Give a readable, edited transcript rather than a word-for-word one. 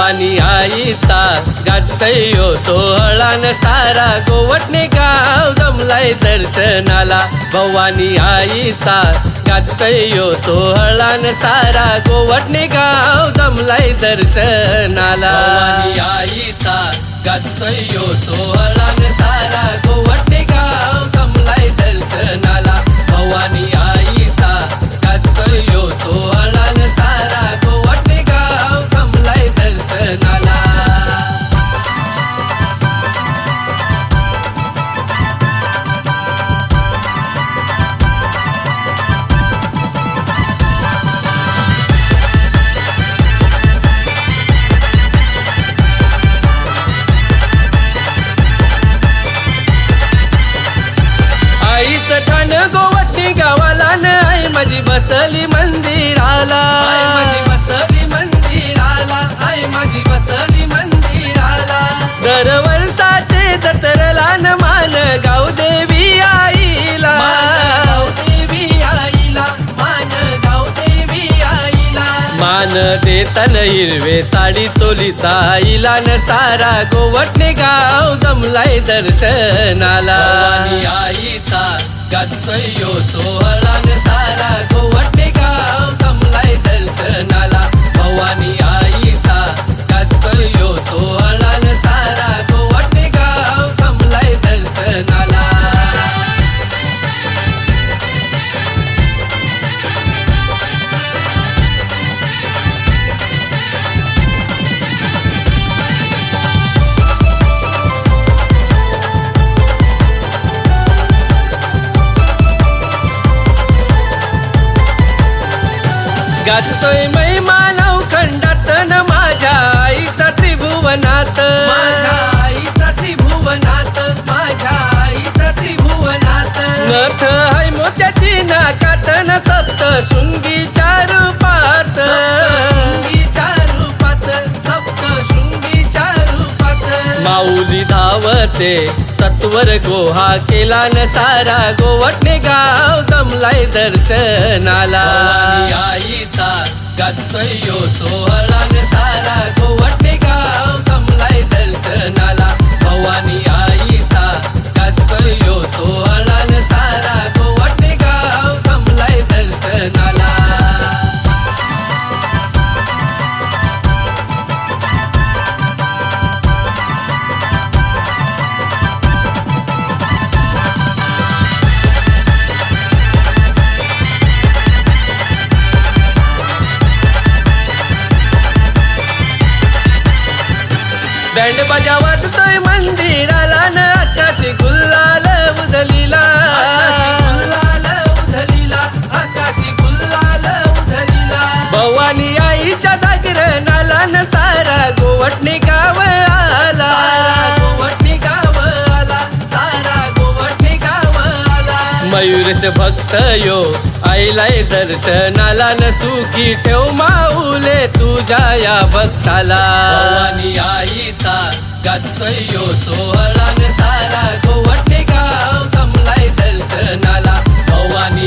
भवानी आईचा गाजतयो सोहळान सारा गोवटणे गाव जमलाय दर्शनाला। भवानी आईचा गाजतयो सोहळान सारा गोवटणे गाव जमलाय दर्शनाला। भवानी आईचा गाजतयो सोहळान सारा गोवटणे गाव जमलाय दर्शनाला। भवानी आईचा गाजतयो सोहळान सारा गोवटणे गाव जमलाय दर्शनाला। आईचं ठाण गोवटणे गावाला न आई माझी बसली मंदिराला। आई माझी बसली मंदिराला, आई माझी बसली मंदिराला। दरवर्षाचे जत्रेला न मान गाव देवी आईला, गाव देवी आईला, मान गाव देवी आईला। मान देतन हिरवे साडी चोलीचा आईला न सारा गोवटणे गाव जमलाय दर्शनाला। भवानी आईचा गाजतयो सोहळान सारा गोवटणे गाव जमलाय दर्शनाला। भवानी आईचा गाजतयो सोहळान सारा गोवटणे गाव जमलाय दर्शनाला। गाजतोय महिमानव खंडात न माझ्या आईचा त्रिभुवनात, माझ्या आईचा त्रिभुवनात, माझ्या आईचा त्रिभुवनात। नथ हाय मोत्याची नाकात न सप्त शृंगीच्या रूपात, शृंगीच्या रूपात, सप्त शृंगीच्या रूपात। माऊली धावते सत्वर गोहा केला न सारा गोवटणे गाव जमलाय दर्शनाला। भवानी आईचा गाजतयो सोहळान सारा गोवटणे गाव जमलाय दर्शनाला। भवानी आईचा गाजतयो सोहळान सारा गोवटणे गाव जमलाय दर्शनाला। बँड बाजा वाजतोय मंदिराला न आकाशी गुल्लाल उधलीला, आकाशी गुल्लाल उधलीला, आकाशी गुल्लाल उधलीला। भवानी आईच्या जागरणाला न सारा गोवटणे गाव आला, गोवटणे गाव आला, सारा गोवटणे गाव आला। मयूरश भक्त यो आईलाय दर्शनाला न सुखी ठेव माऊले तुझ्या या भक्ताला। भवानी आईचा गाजतयो सोहळान सारा गोवटणे गाव जमलाय दर्शनाला। भवानी